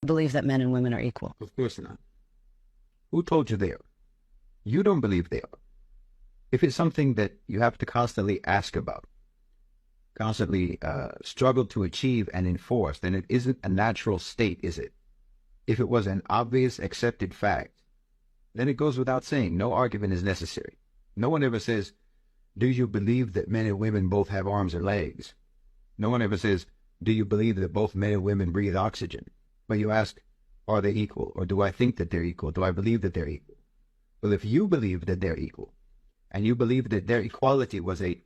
believe that men and women are equal. Of course not. Who told you they are? You don't believe they are. If it's something that you have to constantly ask about, constantly struggle to achieve and enforce, then it isn't a natural state, is it? If it was an obvious, accepted fact, then it goes without saying, no argument is necessary. No one ever says, do you believe that men and women both have arms and legs? No one ever says, do you believe that both men and women breathe oxygen? But you ask, are they equal? Or do I think that they're equal? Do I believe that they're equal? Well, if you believe that they're equal, and you believe that their equality was a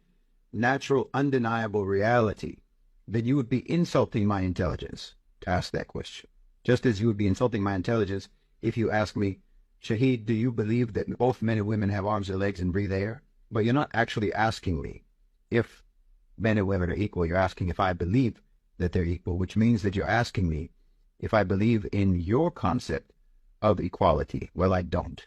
natural, undeniable reality, then you would be insulting my intelligence to ask that question. Just as you would be insulting my intelligence if you ask me, Shahid, do you believe that both men and women have arms and legs and breathe air? But you're not actually asking me if men and women are equal. You're asking if I believe that they're equal, which means that you're asking me if I believe in your concept of equality. Well, I don't.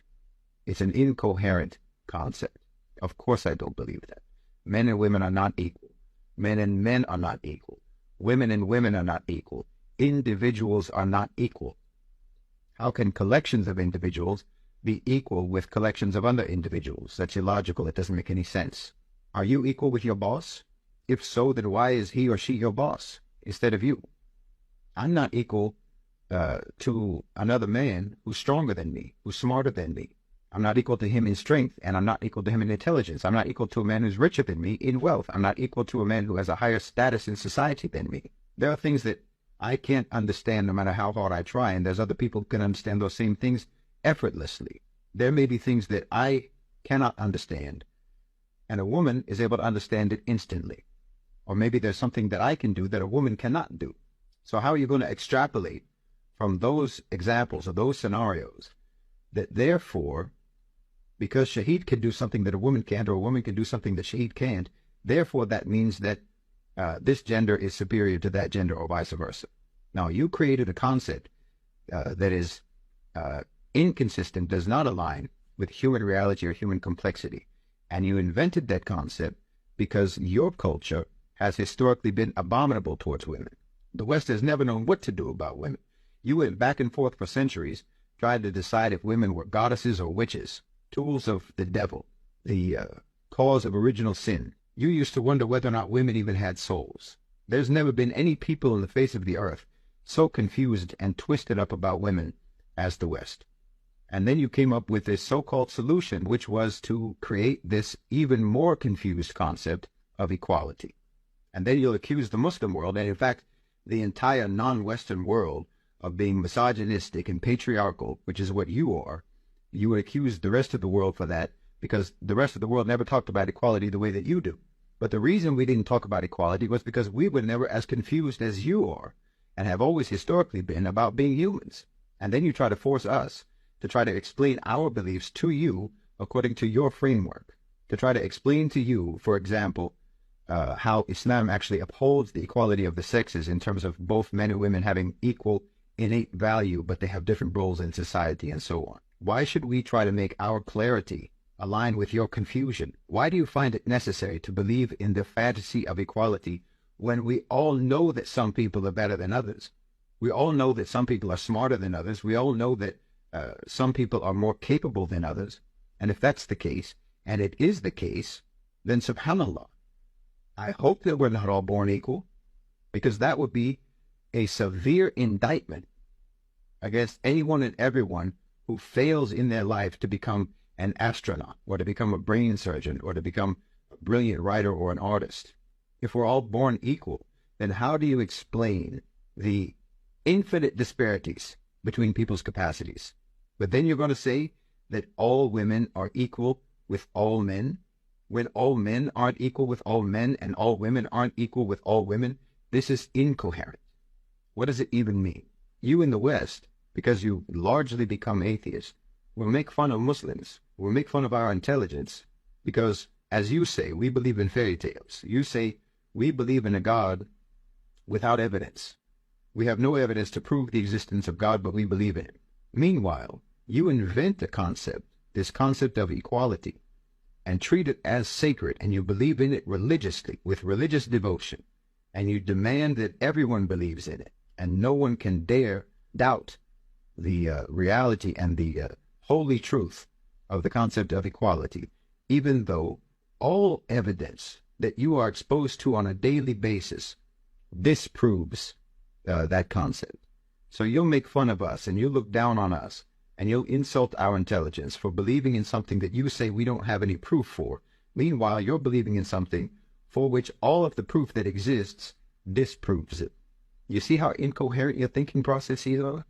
It's an incoherent concept. Of course I don't believe that. Men and women are not equal. Men and men are not equal. Women and women are not equal. Individuals are not equal. How can collections of individuals be equal with collections of other individuals? That's illogical. It doesn't make any sense. Are you equal with your boss? If so, then why is he or she your boss instead of you? I'm not equal to another man who's stronger than me, who's smarter than me. I'm not equal to him in strength, and I'm not equal to him in intelligence. I'm not equal to a man who's richer than me in wealth. I'm not equal to a man who has a higher status in society than me. There are things that I can't understand no matter how hard I try, and there's other people who can understand those same things effortlessly. There may be things that I cannot understand, and a woman is able to understand it instantly. Or maybe there's something that I can do that a woman cannot do. So how are you going to extrapolate from those examples or those scenarios that therefore, because Shahid can do something that a woman can't, or a woman can do something that Shahid can't, therefore that means that this gender is superior to that gender, or vice versa. Now, you created a concept that is inconsistent, does not align with human reality or human complexity. And you invented that concept because your culture has historically been abominable towards women. The West has never known what to do about women. You went back and forth for centuries trying to decide if women were goddesses or witches, tools of the devil, the cause of original sin. You used to wonder whether or not women even had souls. There's never been any people on the face of the earth so confused and twisted up about women as the West. And then you came up with this so-called solution, which was to create this even more confused concept of equality. And then you'll accuse the Muslim world, and in fact, the entire non-Western world, of being misogynistic and patriarchal, which is what you are. You would accuse the rest of the world for that, because the rest of the world never talked about equality the way that you do. But the reason we didn't talk about equality was because we were never as confused as you are, and have always historically been, about being humans. And then you try to force us to try to explain our beliefs to you according to your framework, to try to explain to you, for example, how Islam actually upholds the equality of the sexes in terms of both men and women having equal innate value, but they have different roles in society and so on. Why should we try to make our clarity align with your confusion? Why do you find it necessary to believe in the fantasy of equality when we all know that some people are better than others? We all know that some people are smarter than others. We all know that some people are more capable than others. And if that's the case, and it is the case, then subhanAllah, I hope that we're not all born equal, because that would be a severe indictment against anyone and everyone who fails in their life to become an astronaut, or to become a brain surgeon, or to become a brilliant writer or an artist. If we're all born equal, then how do you explain the infinite disparities between people's capacities? But then you're going to say that all women are equal with all men, when all men aren't equal with all men, and all women aren't equal with all women. This is incoherent. What does it even mean? You in the West, because you largely become atheists, will make fun of Muslims, will make fun of our intelligence, because, as you say, we believe in fairy tales. You say, we believe in a God without evidence. We have no evidence to prove the existence of God, but we believe in it. Meanwhile, you invent a concept, this concept of equality, and treat it as sacred, and you believe in it religiously, with religious devotion, and you demand that everyone believes in it, and no one can dare doubt the reality and the holy truth of the concept of equality, even though all evidence that you are exposed to on a daily basis disproves that concept. So you'll make fun of us and you'll look down on us and you'll insult our intelligence for believing in something that you say we don't have any proof for. Meanwhile, you're believing in something for which all of the proof that exists disproves it. You see how incoherent your thinking processes are?